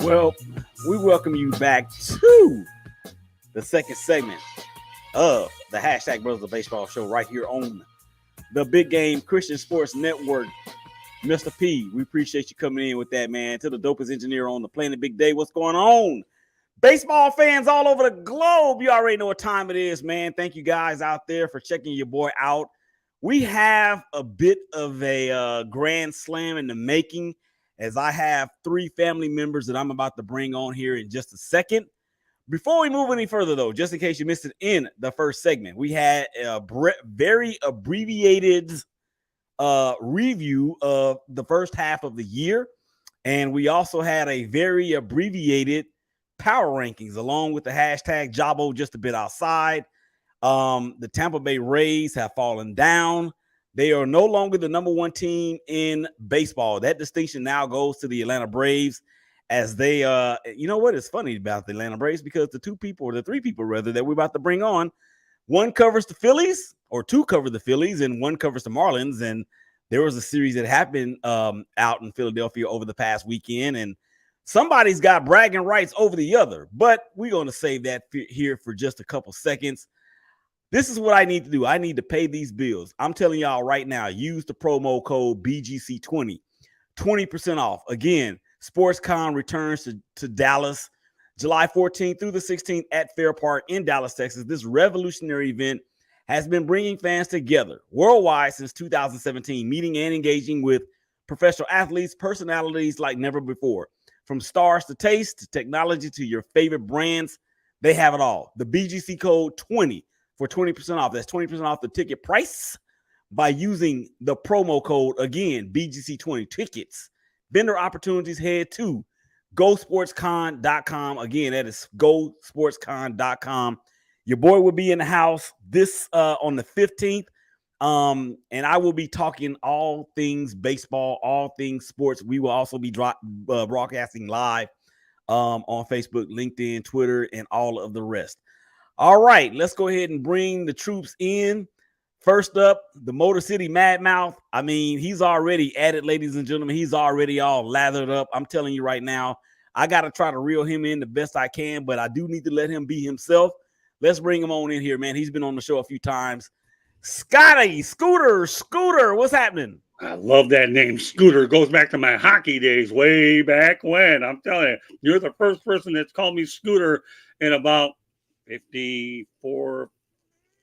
Well, we welcome you back to the second segment of the hashtag Brothers of Baseball show right here on the Big Game Christian Sports Network. Mr. P, we appreciate you coming in with that, man. To the dopest engineer on the planet, Big Day. What's going on? Baseball fans all over the globe, you already know what time it is, man. Thank you guys out there for checking your boy out. We have a bit of a grand slam in the making, as I have three family members that I'm about to bring on here in just a second. Before we move any further, though, just in case you missed it in the first segment, we had a very abbreviated review of the first half of the year. And we also had a very abbreviated power rankings along with the hashtag Jabo just a bit outside. The Tampa Bay Rays have fallen down. They are no longer the number one team in baseball. That distinction now goes to the Atlanta Braves, as they, you know what is funny about the Atlanta Braves? Because the three people that we're about to bring on, one covers the Phillies, or two cover the Phillies, and one covers the Marlins. And there was a series that happened out in Philadelphia over the past weekend, and somebody's got bragging rights over the other. But we're going to save that here for just a couple seconds. This is what I need to do. I need to pay these bills. I'm telling y'all right now, use the promo code BGC20, 20% off. Again, SportsCon returns to Dallas July 14th through the 16th at Fair Park in Dallas, Texas. This revolutionary event has been bringing fans together worldwide since 2017, meeting and engaging with professional athletes, personalities like never before. From stars to taste to technology to your favorite brands, they have it all. The BGC code 20 for 20% off. That's 20% off the ticket price by using the promo code, again, BGC20. Tickets, vendor opportunities, head to GoSportsCon.com. Again, that is GoSportsCon.com. Your boy will be in the house this on the 15th. And I will be talking all things baseball, all things sports. We will also be broadcasting live on Facebook, LinkedIn, Twitter, and all of the rest. All right, let's go ahead and bring the troops in. First up, the Motor City Mad Mouth. I mean, he's already at it, ladies and gentlemen. He's already all lathered up. I'm telling you right now, I got to try to reel him in the best I can, but I do need to let him be himself. Let's bring him on in here, man. He's been on the show a few times. Scooter, what's happening? I love that name, Scooter. Goes back to my hockey days way back when. I'm telling you, you're the first person that's called me Scooter in about 54,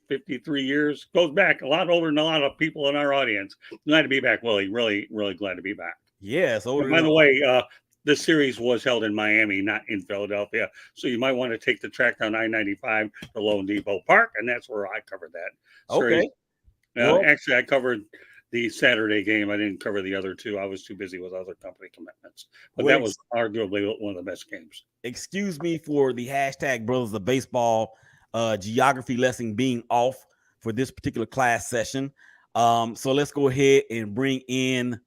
53 years. Goes back a lot older than a lot of people in our audience. Glad to be back, Willie. Really, really glad to be back. Yes. By the way, the series was held in Miami, not in Philadelphia. So you might want to take the track down I-95 to Lone Depot Park, and that's where I covered that series. Okay. Actually, I covered the Saturday game. I didn't cover the other two. I was too busy with other company commitments. But that was arguably one of the best games. Excuse me for the hashtag Brothers of Baseball geography lesson being off for this particular class session. So let's go ahead and bring in,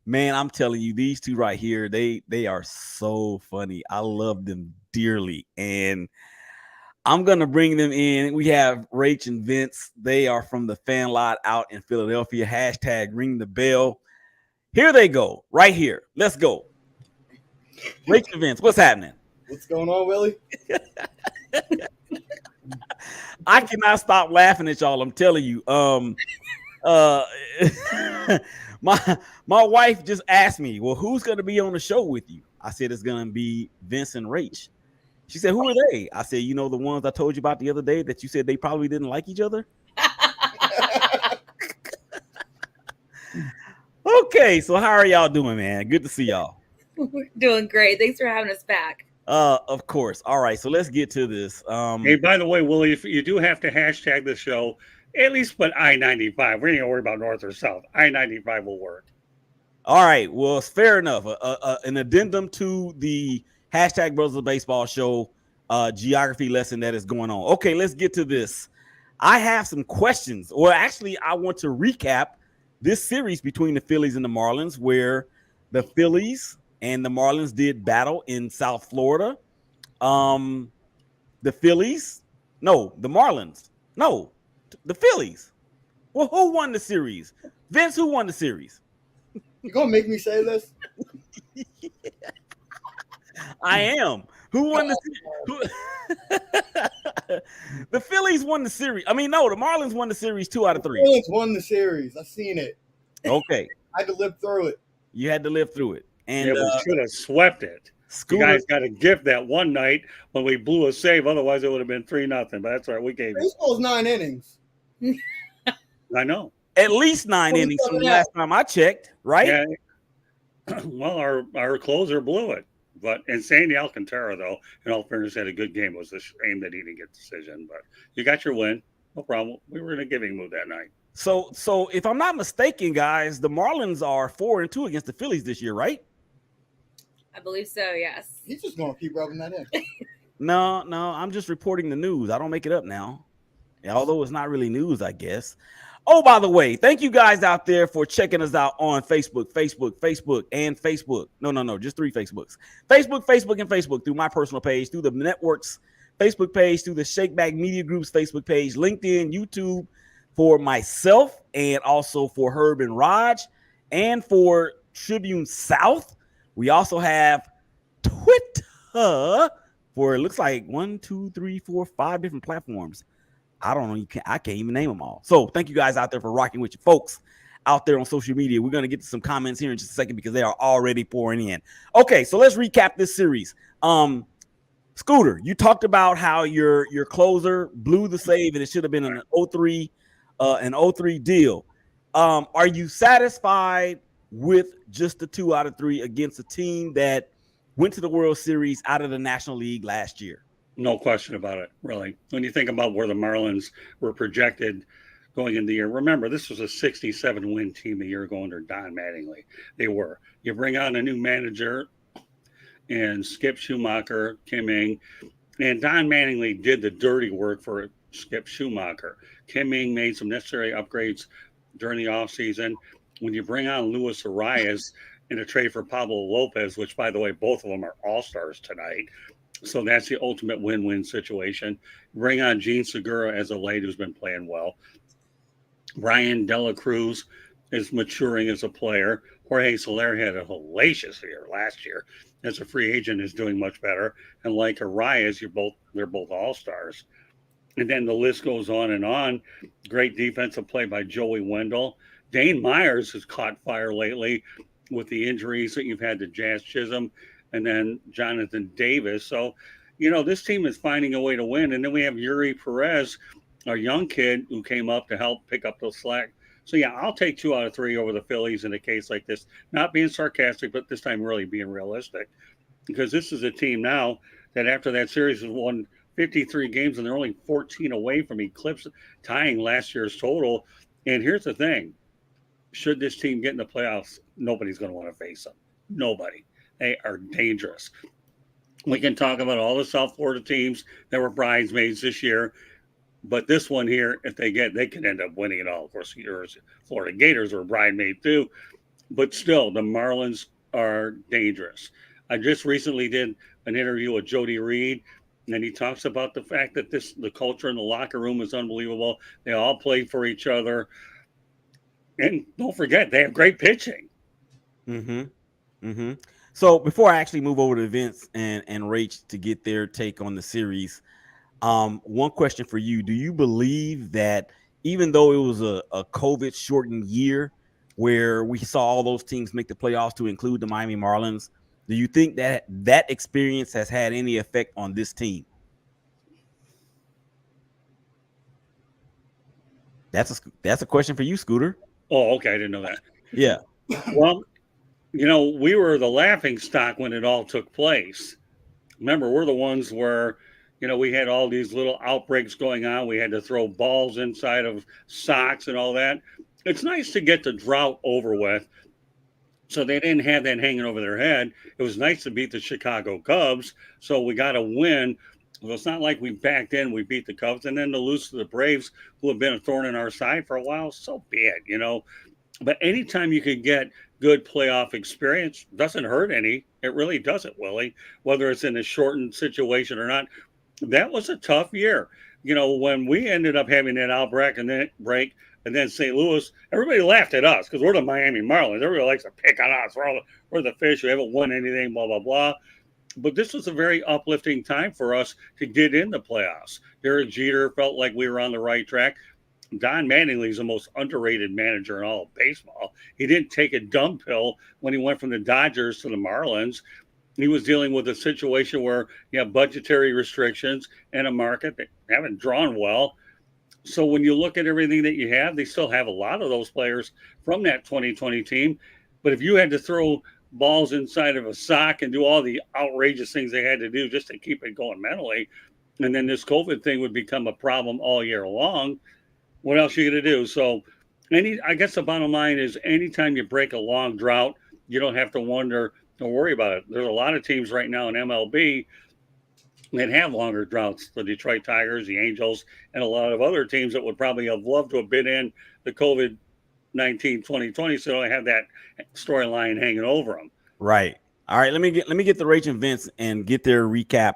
man, I'm telling you, these two right here, they are so funny. I love them dearly. And I'm going to bring them in. We have Rach and Vince. They are from the fan lot out in Philadelphia. Hashtag ring the bell. Here they go, right here. Let's go. Rach and Vince, what's happening? What's going on, Willie? I cannot stop laughing at y'all. I'm telling you. My wife just asked me, well, who's going to be on the show with you? I said, it's going to be Vince and Rach. She said, who are they? I said, you know, the ones I told you about the other day that you said they probably didn't like each other? Okay, so how are y'all doing, man? Good to see y'all. We're doing great. Thanks for having us back. Of course. All right, so let's get to this. Hey, by the way, Willie, if you do have to hashtag the show, at least put I-95. We ain't gonna worry about north or south. I-95 will work. All right, well, it's fair enough. An addendum to the hashtag Brothers of Baseball show geography lesson that is going on. Okay, let's get to this. I have some questions, or actually, I want to recap this series between the Phillies and the Marlins, where the Phillies and the Marlins did battle in South Florida. The Marlins. No, the Phillies. Well, who won the series? Vince, who won the series? You gonna make me say this? I am. Who won the The Phillies won the series. I mean, no, the Marlins won the series 2 out of 3. The Phillies won the series. I seen it. Okay. I had to live through it. You had to live through it. And we should have swept it. Scooter, you guys got a gift that one night when we blew a save. Otherwise, it would have been 3-0. But that's all right. We gave it. Baseball's 9 innings. I know. At least 9 innings from the last time I checked, right? Yeah. Well, our closer blew it. But and Sandy Alcantara, though, in all fairness, had a good game. It was a shame that he didn't get the decision. But you got your win. No problem. We were in a giving mood that night. So if I'm not mistaken, guys, the Marlins are 4-2 against the Phillies this year, right? I believe so, yes. He's just going to keep rubbing that in. No, I'm just reporting the news. I don't make it up now. Although it's not really news, I guess. Oh, by the way, thank you guys out there for checking us out on Facebook, and Facebook. No, just 3 Facebooks. Facebook, and Facebook through my personal page, through the network's Facebook page, through the Shakeback Media Group's Facebook page, LinkedIn, YouTube for myself, and also for Herb and Raj, and for Tribune South. We also have Twitter for it looks like 1, 2, 3, 4, 5 different platforms. I don't know. I can't even name them all. So thank you guys out there for rocking with you folks out there on social media. We're going to get to some comments here in just a second because they are already pouring in. Okay, so let's recap this series. Scooter, you talked about how your closer blew the save and it should have been an 0-3 deal. Are you satisfied with just the 2 out of 3 against a team that went to the World Series out of the National League last year? No question about it, really. When you think about where the Marlins were projected going into the year, remember, this was a 67-win team a year ago under Don Mattingly. They were. You bring on a new manager and Skip Schumacher, Kim Ng, and Don Mattingly did the dirty work for Skip Schumacher. Kim Ng made some necessary upgrades during the offseason. When you bring on Luis Arias in a trade for Pablo Lopez, which, by the way, both of them are all-stars tonight, so that's the ultimate win-win situation. Bring on Gene Segura as a late who's been playing well. Brian Dela Cruz is maturing as a player. Jorge Soler had a hellacious year last year as a free agent, is doing much better. And like Arias, they're both all-stars. And then the list goes on and on. Great defensive play by Joey Wendell. Dane Myers has caught fire lately with the injuries that you've had to Jazz Chisholm and then Jonathan Davis. So, this team is finding a way to win. And then we have Yuri Perez, our young kid who came up to help pick up the slack. So, yeah, I'll take 2 out of 3 over the Phillies in a case like this. Not being sarcastic, but this time really being realistic. Because this is a team now that after that series has won 53 games and they're only 14 away from Eclipse, tying last year's total. And here's the thing. Should this team get in the playoffs, nobody's going to want to face them. Nobody. They are dangerous. We can talk about all the South Florida teams that were bridesmaids this year, but this one here, if they can end up winning it all. Of course, your Florida Gators were bridesmaid too, but still, the Marlins are dangerous. I just recently did an interview with Jody Reed, and he talks about the fact that the culture in the locker room is unbelievable. They all play for each other. And don't forget, they have great pitching. So before I actually move over to Vince and Rach to get their take on the series, one question for you. Do you believe that even though it was a COVID-shortened year where we saw all those teams make the playoffs to include the Miami Marlins, do you think that experience has had any effect on this team? That's a question for you, Scooter. Oh, okay. I didn't know that. Yeah. Well, we were the laughing stock when it all took place. Remember, we're the ones where, we had all these little outbreaks going on. We had to throw balls inside of socks and all that. It's nice to get the drought over with. So they didn't have that hanging over their head. It was nice to beat the Chicago Cubs. So we got a win. Well, it's not like we backed in, we beat the Cubs, and then to lose to the Braves, who have been a thorn in our side for a while, so be it, But anytime you can get good playoff experience, doesn't hurt any. It really doesn't, Willie, whether it's in a shortened situation or not. That was a tough year. When we ended up having that outbreak and then St. Louis, everybody laughed at us because we're the Miami Marlins. Everybody likes to pick on us. We're the fish. We haven't won anything, blah, blah, blah. But this was a very uplifting time for us to get in the playoffs. Derek Jeter felt like we were on the right track. Don Mattingly is the most underrated manager in all of baseball. He didn't take a dumb pill when he went from the Dodgers to the Marlins. He was dealing with a situation where you have budgetary restrictions and a market that haven't drawn well. So when you look at everything that you have, they still have a lot of those players from that 2020 team. But if you had to throw balls inside of a sock and do all the outrageous things they had to do just to keep it going mentally, and then this COVID thing would become a problem all year long, what else are you going to do? So I guess the bottom line is anytime you break a long drought, you don't have to wonder or worry about it. There's a lot of teams right now in MLB that have longer droughts, the Detroit Tigers, the Angels, and a lot of other teams that would probably have loved to have been in the COVID-19 2020, so they have that storyline hanging over them. Right. All right. Let me get the Rach and Vince and get their recap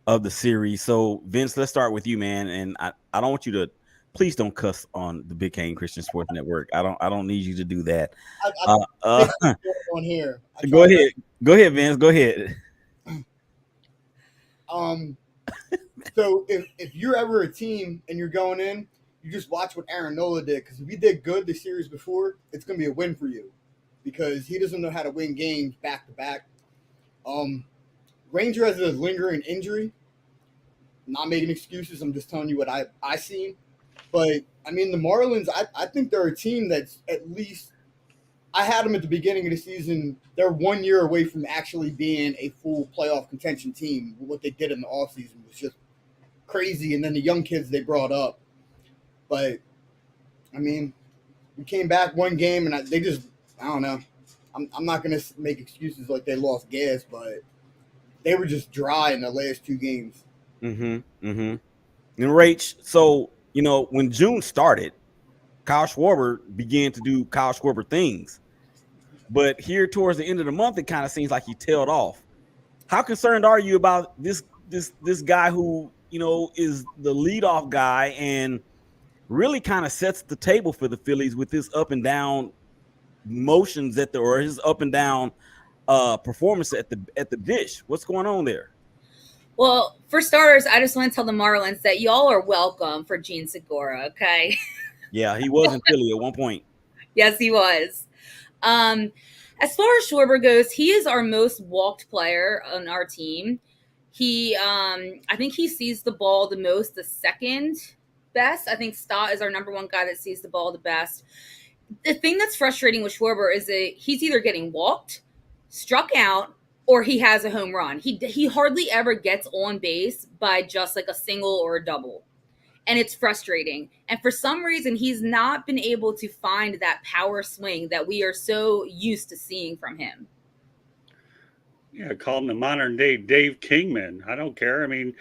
of the series. So Vince, let's start with you, man. And I don't want you to, please don't cuss on the Big Cane Christian Sports Network. I don't need you to do that. On here. Go ahead, Vince. Go ahead. So if you're ever a team and you're going in, you just watch what Aaron Nola did, because if he did good the series before, it's going to be a win for you, because he doesn't know how to win games back to back. Ranger has a lingering injury. Not making excuses. I'm just telling you what I seen. But I mean, the Marlins, I think they're a team that's at least, I had them at the beginning of the season. They're 1 year away from actually being a full playoff contention team. What they did in the offseason was just crazy. And then the young kids they brought up. But, I mean, we came back one game, and they just, I don't know. I'm not going to make excuses like they lost gas, but they were just dry in the last two games. And Rach, so, you know, when June started, Kyle Schwarber began to do Kyle Schwarber things. But here towards the end of the month, it kind of seems like he tailed off. How concerned are you about this guy who, you know, is the leadoff guy and really kind of sets the table for the Phillies with his up and down motions or his up and down performance at the dish? What's going on there? Well, for starters, I just want to tell the Marlins that y'all are welcome for Gene Segura, okay? Yeah, he was in Philly at one point. Yes, he was. As far as Schwarber goes, he is our most walked player on our team. He, I think he sees the ball the most, the second best. I think Stott is our number one guy that sees the ball the best. The thing that's frustrating with Schwarber is that he's either getting walked, struck out, or he has a home run. He hardly ever gets on base by just like a single or a double. And it's frustrating. And for some reason, he's not been able to find that power swing that we are so used to seeing from him. Yeah, call him the modern day Dave Kingman. I don't care. I mean,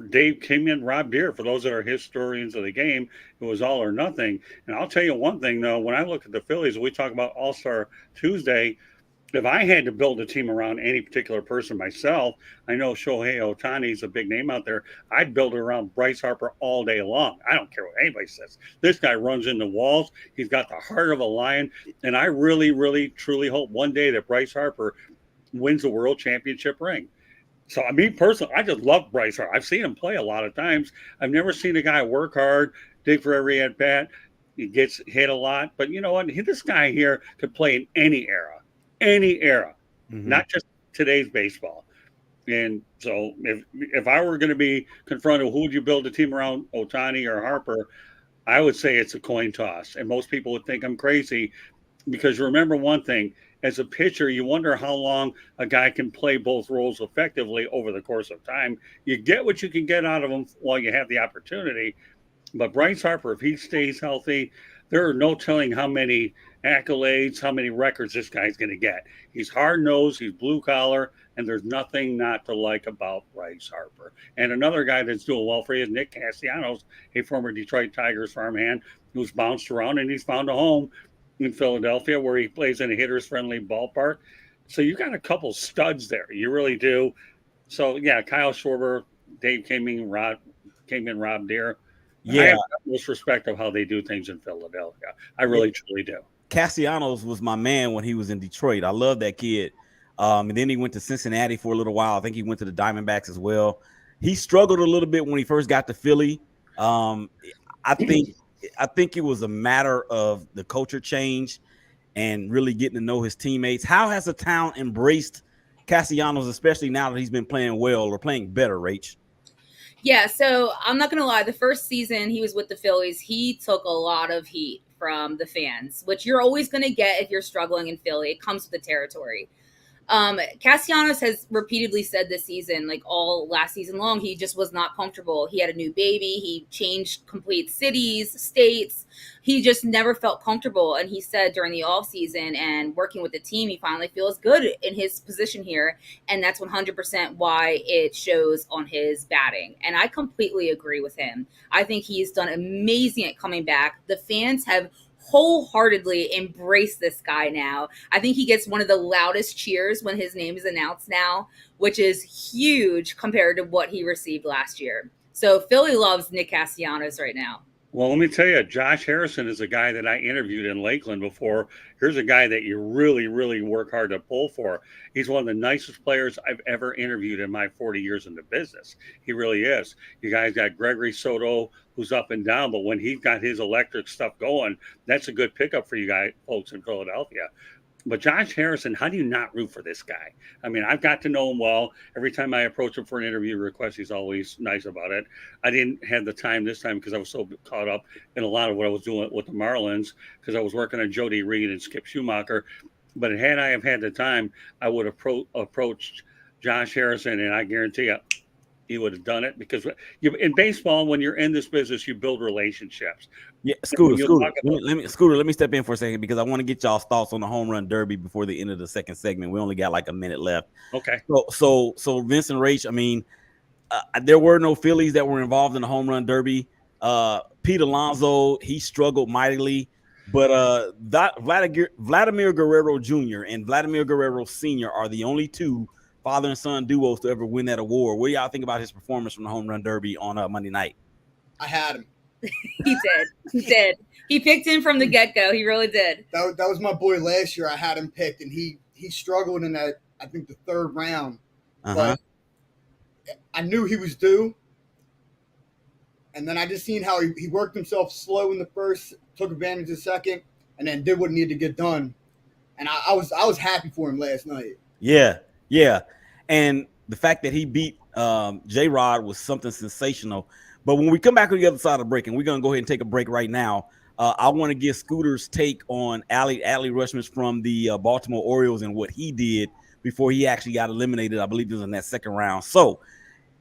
Dave Kingman, Rob Deere, for those that are historians of the game, it was all or nothing. And I'll tell you one thing, though, when I look at the Phillies, we talk about All-Star Tuesday. If I had to build a team around any particular person myself, I know Shohei Ohtani is a big name out there. I'd build it around Bryce Harper all day long. I don't care what anybody says. This guy runs into walls. He's got the heart of a lion. And I really, really, truly hope one day that Bryce Harper wins the world championship ring. So, I mean, personally, I just love Bryce Harper. I've seen him play a lot of times. I've never seen a guy work hard, dig for every at bat. He gets hit a lot. But you know what? This guy here could play in any era. Not just today's baseball. And so if I were going to be confronted, who would you build a team around, Ohtani or Harper? I would say it's a coin toss. And most people would think I'm crazy, because remember one thing, as a pitcher, you wonder how long a guy can play both roles effectively over the course of time. You get what you can get out of him while you have the opportunity. But Bryce Harper, if he stays healthy, there are no telling how many accolades, how many records this guy's going to get. He's hard-nosed, he's blue-collar, and there's nothing not to like about Bryce Harper. And another guy that's doing well for you is Nick Castellanos, a former Detroit Tigers farmhand who's bounced around, and he's found a home in Philadelphia where he plays in a hitter's-friendly ballpark. So you got a couple studs there. You really do. So, yeah, Kyle Schwarber, Dave Kingman, Rob Deere. Yeah, I have the most respect of how they do things in Philadelphia. I really, truly do. Castellanos was my man when he was in Detroit. I love that kid. And then he went to Cincinnati for a little while. I think he went to the Diamondbacks as well. He struggled a little bit when he first got to Philly. I think it was a matter of the culture change and really getting to know his teammates. How has the town embraced Castellanos, especially now that he's been playing well or playing better, Rach? Yeah, so I'm not going to lie. The first season he was with the Phillies, he took a lot of heat from the fans, which you're always going to get if you're struggling in Philly. It comes with the territory. Castellanos has repeatedly said this season, like all last season long, he just was not comfortable. He had a new baby. He changed complete cities, states. He just never felt comfortable. And he said during the off season and working with the team, he finally feels good in his position here. And that's 100% why it shows on his batting. And I completely agree with him. I think he's done amazing at coming back. The fans have wholeheartedly embrace this guy now. I think he gets one of the loudest cheers when his name is announced now, which is huge compared to what he received last year. So Philly loves Nick Castellanos right now. Well, let me tell you, Josh Harrison is a guy that I interviewed in Lakeland before. Here's a guy that you really, really work hard to pull for. He's one of the nicest players I've ever interviewed in my 40 years in the business. He really is. You guys got Gregory Soto, who's up and down, but when he's got his electric stuff going, that's a good pickup for you guys, folks in Philadelphia. But Josh Harrison, how do you not root for this guy? I mean, I've got to know him well. Every time I approach him for an interview request, he's always nice about it. I didn't have the time this time because I was so caught up in a lot of what I was doing with the Marlins because I was working on Jody Reed and Skip Schumacher. But had I have had the time, I would have approached Josh Harrison, and I guarantee you, he would have done it because in baseball, when you're in this business, you build relationships. Yeah, Scooter, let me step in for a second because I want to get y'all's thoughts on the home run derby before the end of the second segment. We only got like a minute left. Okay. So Vincent Rach, I mean, there were no Phillies that were involved in the home run derby. Pete Alonso, he struggled mightily, but Vladimir Guerrero Jr. and Vladimir Guerrero Sr. are the only two father and son duos to ever win that award. What do y'all think about his performance from the home run derby on Monday night? I had him. He did. He picked him from the get-go. He really did. That was my boy last year. I had him picked, and he struggled in that, I think, the third round. But I knew he was due. And then I just seen how he worked himself slow in the first, took advantage of the second, and then did what needed to get done. And I was happy for him last night. Yeah. And the fact that he beat J-Rod was something sensational. But when we come back on the other side of the break, and we're going to go ahead and take a break right now, I want to get Scooter's take on Adley Rutschman from the Baltimore Orioles and what he did before he actually got eliminated. I believe it was in that second round. So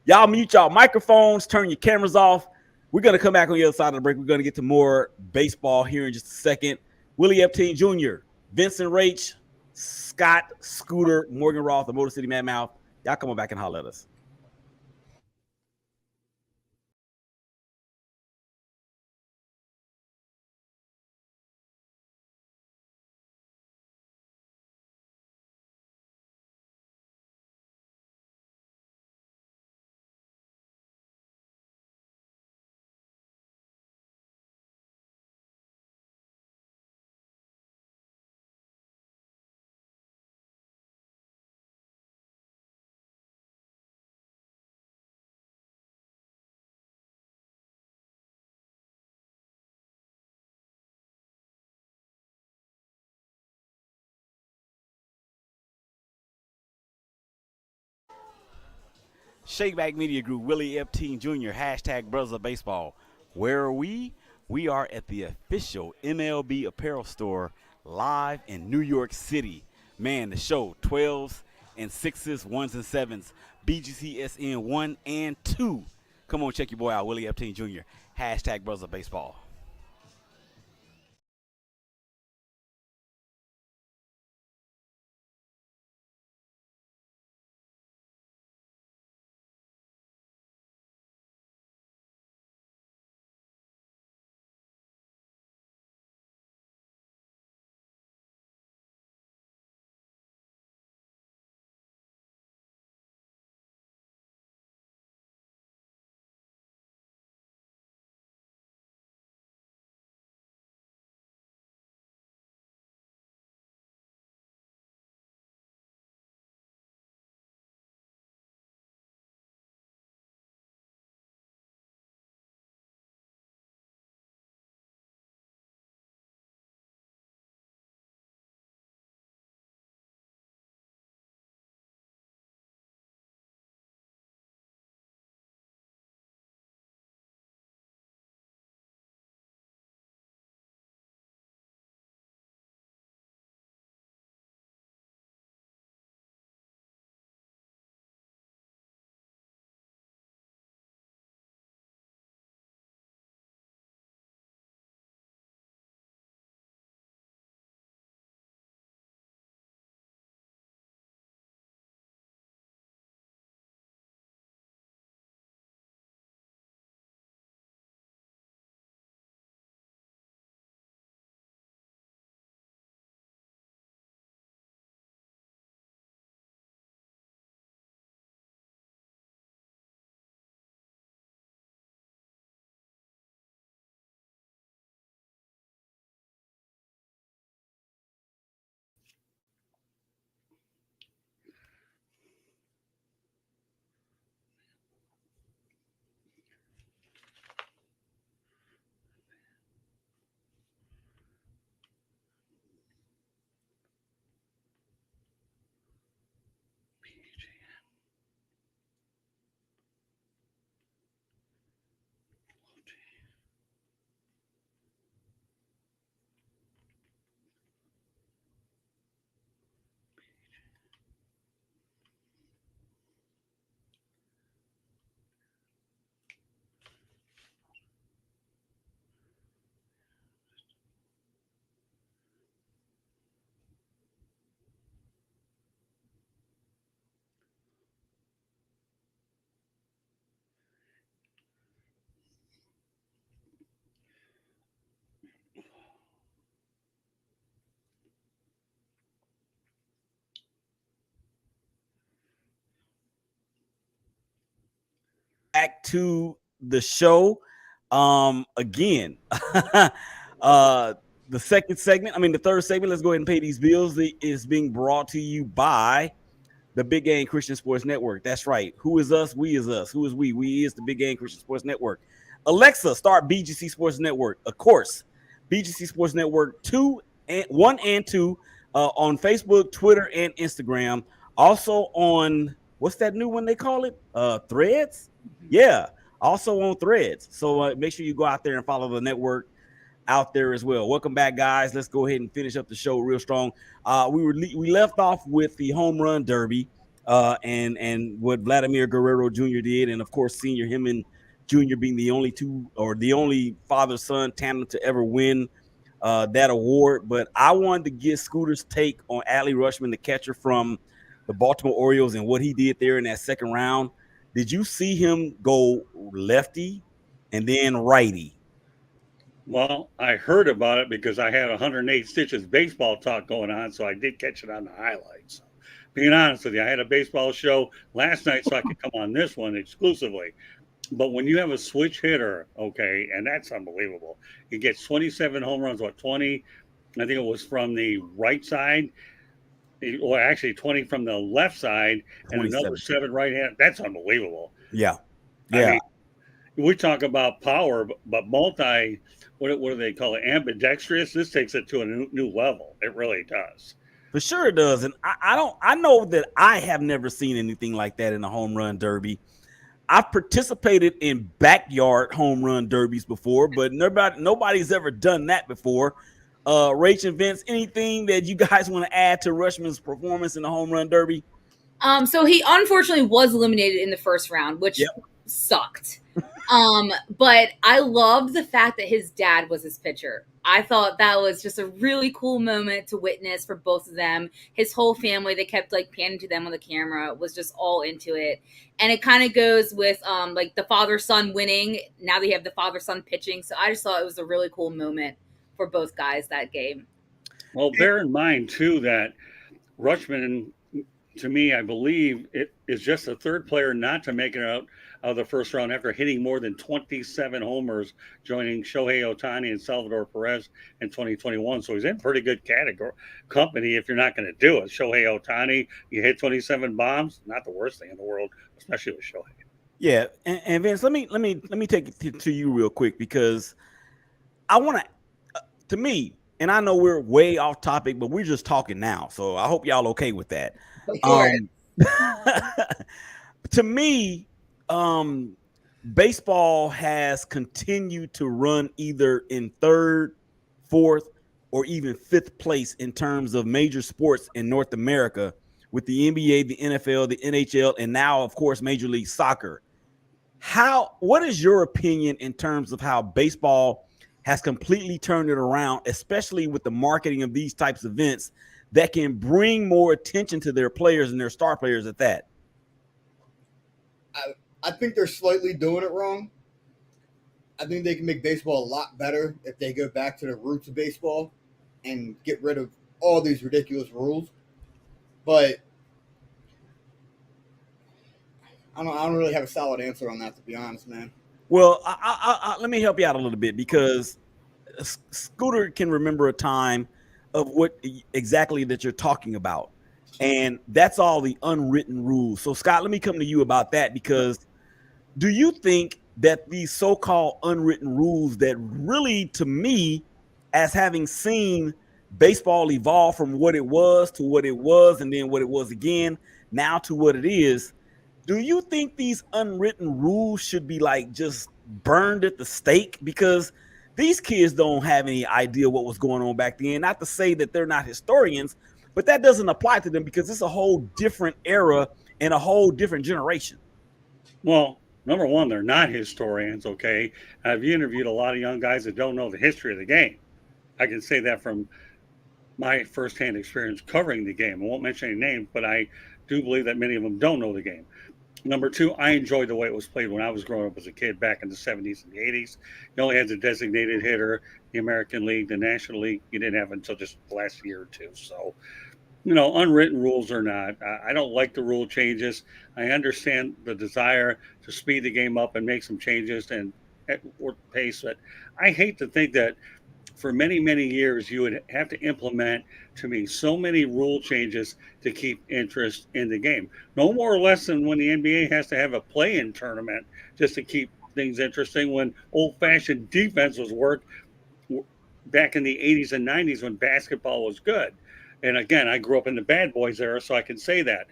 y'all mute y'all microphones, turn your cameras off. We're going to come back on the other side of the break. We're going to get to more baseball here in just a second. Willie Epteen Jr., Vincent Rach, Scott, Scooter, Morgan Roth, the Motor City Madmouth. Y'all come on back and holler at us. Shakeback Media Group, Willie Epteen Jr., hashtag Brothers of Baseball. Where are we? We are at the official MLB apparel store live in New York City. Man, the show, 12s and 6s, 1s and 7s, BGCSN 1 and 2. Come on, check your boy out, Willie Epteen Jr., hashtag Brothers of Baseball. back to the show. Again, the third segment, let's go ahead and pay these bills, is being brought to you by the Big Game Christian Sports Network. That's right. Who is us? We is us. Who is we? We is the Big Game Christian Sports Network. Alexa, start BGC Sports Network. Of course, BGC Sports Network 1 and 2 on Facebook, Twitter, and Instagram. Also on, what's that new one they call it? Threads? Yeah, also on Threads. So make sure you go out there and follow the network out there as well. Welcome back, guys. Let's go ahead and finish up the show real strong. We left off with the home run derby and what Vladimir Guerrero Jr. did, and of course, Senior him and Jr. being the only father-son tandem to ever win that award. But I wanted to get Scooter's take on Adley Rutschman, the catcher from the Baltimore Orioles, and what he did there in that second round. Did you see him go lefty and then righty? Well, I heard about it because I had 108 Stitches baseball talk going on, so I did catch it on the highlights. Being honest with you, I had a baseball show last night, so I could come on this one exclusively. But when you have a switch hitter, okay, and that's unbelievable. He gets 27 home runs, 20? I think it was from the right side. Well, actually 20 from the left side and another 7 right hand. That's unbelievable. Yeah. I mean, we talk about power, but multi, what do they call it? Ambidextrous. This takes it to a new level. It really does. For sure it does. And I know that I have never seen anything like that in a home run derby. I've participated in backyard home run derbies before, but nobody's ever done that before. Rach and Vince, anything that you guys want to add to Rutschman's performance in the home run derby? So he unfortunately was eliminated in the first round, which sucked. But I loved the fact that his dad was his pitcher. I thought that was just a really cool moment to witness for both of them. His whole family, they kept like panning to them on the camera, was just all into it. And it kind of goes with like the father-son winning. Now they have the father-son pitching. So I just thought it was a really cool moment for both guys that game. Well, bear in mind too that Rutschman, to me, I believe it is just the third player not to make it out of the first round after hitting more than 27 homers, joining Shohei Ohtani and Salvador Perez in 2021. So he's in pretty good company if you're not going to do it. Shohei Ohtani, you hit 27 bombs, not the worst thing in the world, especially with Shohei. Yeah, and Vince, let me take it to you real quick, because I want to me, and I know we're way off topic, but we're just talking now, so I hope y'all okay with that. To me, baseball has continued to run either in third, fourth, or even fifth place in terms of major sports in North America, with the NBA, the NFL, the NHL, and now, of course, Major League Soccer. What is your opinion in terms of how baseball has completely turned it around, especially with the marketing of these types of events that can bring more attention to their players and their star players at that? I think they're slightly doing it wrong. I think they can make baseball a lot better if they go back to the roots of baseball and get rid of all these ridiculous rules. But I don't really have a solid answer on that, to be honest, man. Well, let me help you out a little bit, because Scooter can remember a time of what exactly that you're talking about. And that's all the unwritten rules. So, Scott, let me come to you about that, because do you think that these so-called unwritten rules that really, to me, as having seen baseball evolve from what it was to what it was, and then what it was again, now to what it is, do you think these unwritten rules should be like just burned at the stake? Because these kids don't have any idea what was going on back then. Not to say that they're not historians, but that doesn't apply to them, because it's a whole different era and a whole different generation. Well, number one, they're not historians, okay? I've interviewed a lot of young guys that don't know the history of the game. I can say that from my firsthand experience covering the game. I won't mention any names, but I do believe that many of them don't know the game. Number two, I enjoyed the way it was played when I was growing up as a kid back in the 70s and the 80s. You only had the designated hitter, the American League, the National League. You didn't have it until just the last year or two. So unwritten rules or not, I don't like the rule changes. I understand the desire to speed the game up and make some changes and at work pace, but I hate to think that for many, many years you would have to implement to me so many rule changes to keep interest in the game. No more or less than when the NBA has to have a play-in tournament just to keep things interesting when old-fashioned defense was worked back in the 80s and 90s when basketball was good. And again, I grew up in the bad boys era, so I can say that.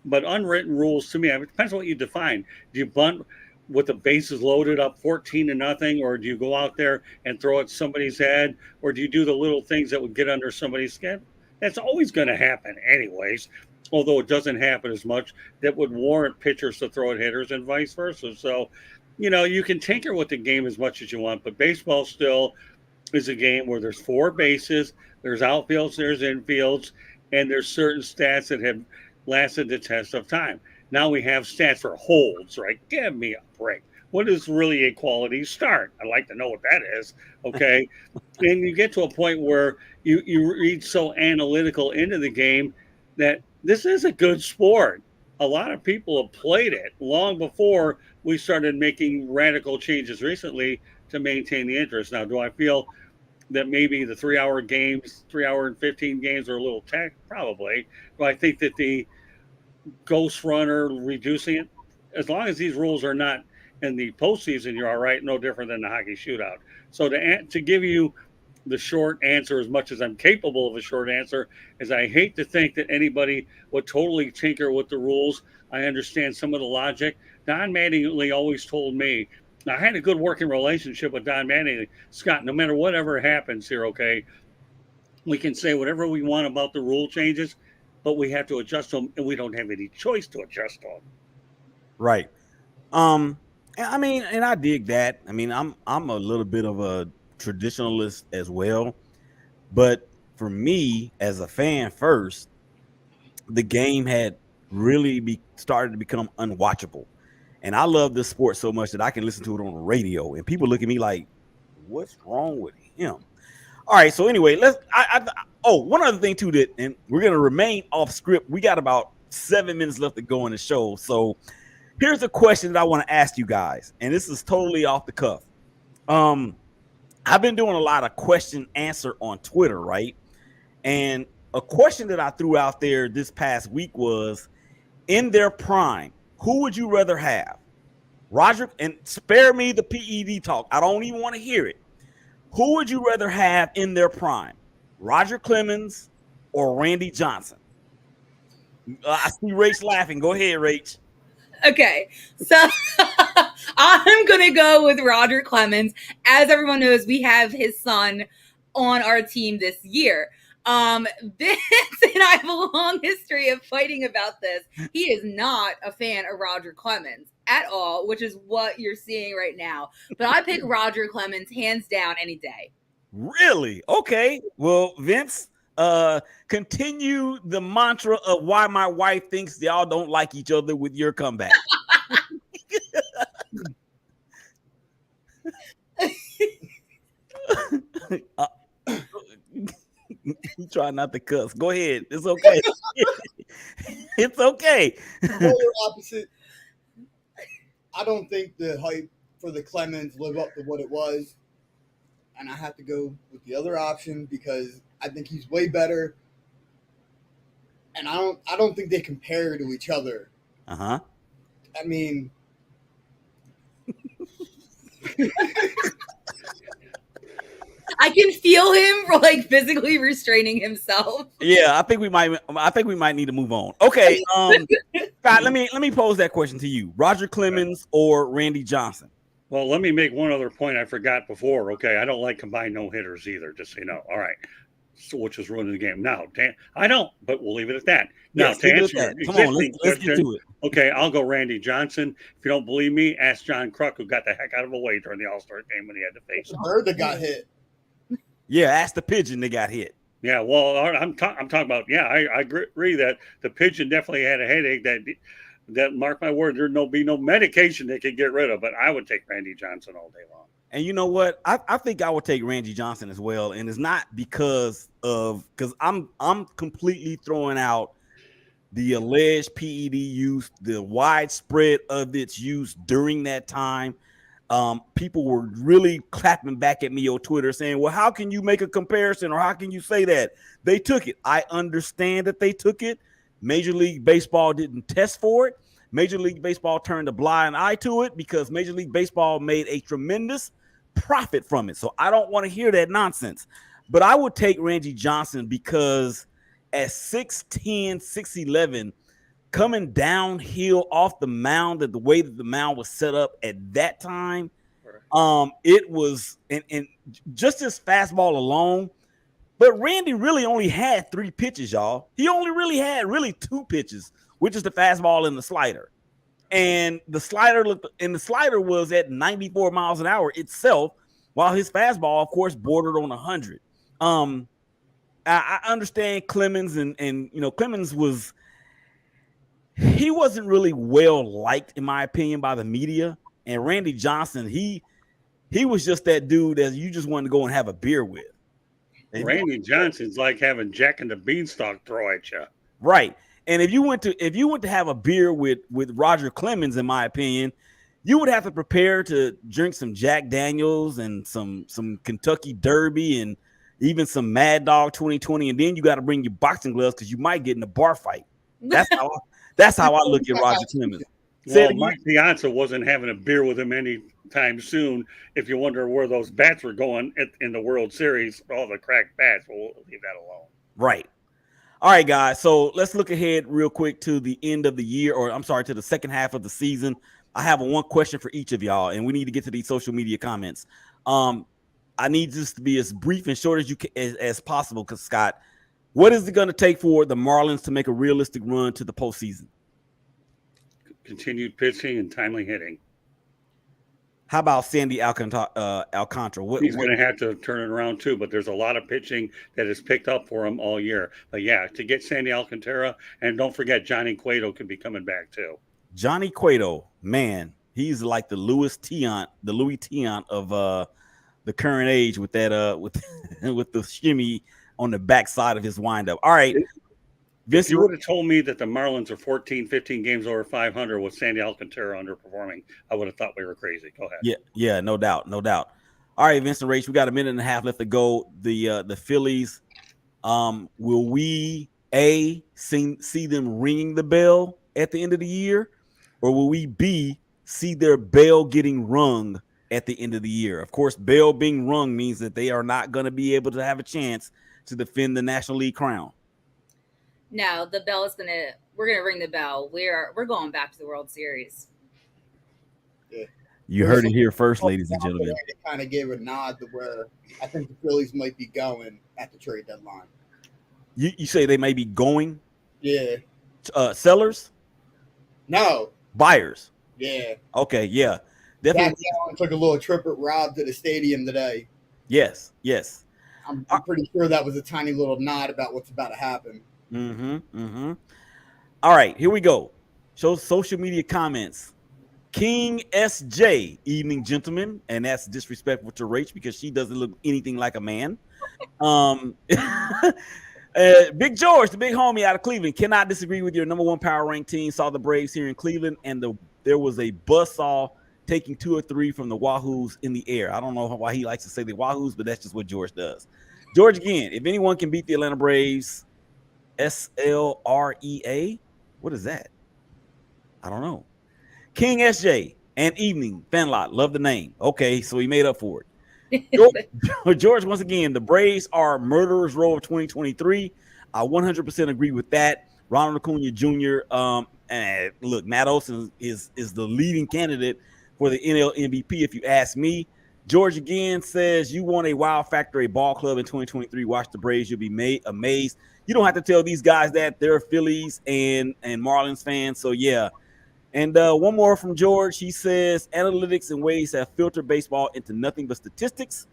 But unwritten rules to me, it depends on what you define. Do you bunt with the bases loaded up 14-0, or do you go out there and throw at somebody's head, or do you do the little things that would get under somebody's skin? That's always going to happen anyways, although it doesn't happen as much. That would warrant pitchers to throw at hitters and vice versa. So, you can tinker with the game as much as you want, but baseball still is a game where there's 4 bases, there's outfields, there's infields, and there's certain stats that have lasted the test of time. Now we have stats for holds, right? Give me a break. What is really a quality start? I'd like to know what that is. Okay. And you get to a point where you read so analytical into the game that this is a good sport. A lot of people have played it long before we started making radical changes recently to maintain the interest. Now, do I feel that maybe the 3-hour games, 3-hour and 15 games are a little tech? Probably. Do I think that the ghost runner reducing it, as long as these rules are not in the postseason, you're all right. No different than the hockey shootout. So to give you the short answer, as much as I'm capable of a short answer, is I hate to think that anybody would totally tinker with the rules. I understand some of the logic. Don Mattingly always told me, I had a good working relationship with Don Mattingly. Scott, no matter whatever happens here, okay, we can say whatever we want about the rule changes, but we have to adjust them, and we don't have any choice to adjust them. Right. I mean, and I dig that. I mean, I'm a little bit of a traditionalist as well, but for me as a fan first, the game had really started to become unwatchable. And I love this sport so much that I can listen to it on the radio, and people look at me like, what's wrong with him? All right. So anyway, one other thing too, that, and we're going to remain off script. We got about 7 minutes left to go in the show. So here's a question that I want to ask you guys. And this is totally off the cuff. I've been doing a lot of question answer on Twitter, right? And a question that I threw out there this past week was, in their prime, who would you rather have? Roger, and spare me the PED talk. I don't even want to hear it. Who would you rather have in their prime? Roger Clemens or Randy Johnson? I see Rach laughing. Go ahead, Rach. Okay, so I'm going to go with Roger Clemens. As everyone knows, we have his son on our team this year. Vince and I have a long history of fighting about this. He is not a fan of Roger Clemens at all, which is what you're seeing right now. But I pick Roger Clemens hands down any day. Really? Okay. Well, Vince, continue the mantra of why my wife thinks y'all don't like each other with your comeback. You try not to cuss. Go ahead. It's okay. It's okay. Polar opposite. I don't think the hype for the Clemens lived up to what it was. And I have to go with the other option because I think he's way better. And I don't think they compare to each other. Uh-huh. I mean, I can feel him like physically restraining himself. Yeah, I think we might need to move on. Okay, Scott, let me pose that question to you: Roger Clemens or Randy Johnson? Well, let me make one other point I forgot before. Okay, I don't like combined no hitters either. Just so you know. All right, so which is ruining the game. Now, I don't, but we'll leave it at that. Now, yes, to answer your existing let's get to it. Okay, I'll go Randy Johnson. If you don't believe me, ask John Kruk, who got the heck out of a way during the All-Star game when he had to face him. the bird that got hit. Yeah, ask the pigeon that got hit. Yeah, well, I'm talking about. Yeah, I agree that the pigeon definitely had a headache. That mark my word, there'd be no medication they could get rid of. But I would take Randy Johnson all day long. And you know what? I think I would take Randy Johnson as well. And it's not because I'm completely throwing out the alleged PED use, the widespread of its use during that time. People were really clapping back at me on Twitter saying, well, how can you make a comparison, or how can you say that? They took it. I understand that they took it. Major League Baseball didn't test for it. Major League Baseball turned a blind eye to it because Major League Baseball made a tremendous profit from it. So I don't want to hear that nonsense. But I would take Randy Johnson because at 6'10", 6'11", coming downhill off the mound, the way that the mound was set up at that time, it was and just his fastball alone. But Randy really only had 3 pitches, y'all. He only really had 2 pitches, which is the fastball and the slider. And the slider was at 94 miles an hour itself, while his fastball, of course, bordered on 100. I understand Clemens and Clemens he wasn't really well liked, in my opinion, by the media. And Randy Johnson, he was just that dude that you just wanted to go and have a beer with. And Randy Johnson's like having Jack and the Beanstalk throw at you. Right. And if you went to have a beer with Roger Clemens, in my opinion, you would have to prepare to drink some Jack Daniels and some Kentucky Derby and even some Mad Dog 2020, and then you got to bring your boxing gloves because you might get in a bar fight. That's how I look at Roger Clemens. Well, Mike Piazza wasn't having a beer with him anytime soon. If you wonder where those bats were going in the World Series, all the cracked bats, we'll leave that alone. Right. All right, guys. So let's look ahead real quick to the end of the year, to the second half of the season. I have one question for each of y'all, and we need to get to these social media comments. I need this to be as brief and short as possible, because Scott, what is it going to take for the Marlins to make a realistic run to the postseason? Continued pitching and timely hitting. How about Sandy Alcantara? He's going to have to turn it around too, but there's a lot of pitching that has picked up for him all year. But yeah, to get Sandy Alcantara, and don't forget Johnny Cueto could be coming back too. Johnny Cueto, man, he's like the Louis Tiant of the current age with that with the shimmy on the backside of his windup. All right. If you would have told me that the Marlins are 14, 15 games over 500 with Sandy Alcantara underperforming, I would have thought we were crazy. Go ahead. Yeah, no doubt. All right, Vincent Rach, we got a minute and a half left to go. The Phillies, will we see them ringing the bell at the end of the year, or will we see their bell getting rung at the end of the year? Of course, bell being rung means that they are not going to be able to have a chance to defend the National League crown. No, the bell is we're gonna ring the bell. We're going back to the World Series. Yeah. You heard it here first, ladies and gentlemen. It kind of gave a nod to where I think the Phillies might be going at the trade deadline. You say they may be going? Yeah. Sellers? No. Buyers? Yeah. Okay, yeah. Definitely. Zach Allen took a little trip with Rob to the stadium today. Yes. I'm pretty sure that was a tiny little nod about what's about to happen. All right, here we go. Show social media comments. King SJ, evening gentlemen, and that's disrespectful to Rach because she doesn't look anything like a man. Big George, the big homie out of Cleveland, cannot disagree with your number one power ranked team. Saw the Braves here in Cleveland, and there was a buzzsaw taking 2 or 3 from the Wahoos in the air. I don't know why he likes to say the Wahoos, but that's just what George does. George, again, if anyone can beat the Atlanta Braves, SLREA, what is that? I don't know. King SJ and evening Fanlot, love the name. Okay, so he made up for it. George, once again, the Braves are murderers row of 2023. I 100% agree with that. Ronald Acuna Jr. And look, Matt Olson is the leading candidate for the NL MVP, if you ask me. George again says, you want a wow factor, a ball club in 2023. Watch the Braves. You'll be amazed. You don't have to tell these guys that they're Phillies and Marlins fans. So, yeah. And one more from George. He says, analytics and ways have filtered baseball into nothing but statistics.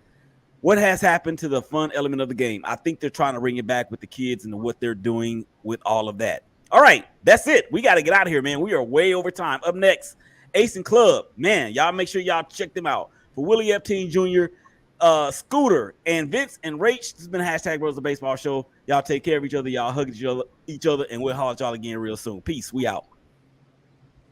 What has happened to the fun element of the game? I think they're trying to bring it back with the kids and what they're doing with all of that. All right, that's it. We got to get out of here, man. We are way over time. Up next, Ace and Club. Man, y'all make sure y'all check them out. For Willie Epstein Jr., Scooter, and Vince and Rach, this has been a hashtag Brothers of Baseball show. Y'all take care of each other. Y'all hug each other, and we'll holler at y'all again real soon. Peace. We out.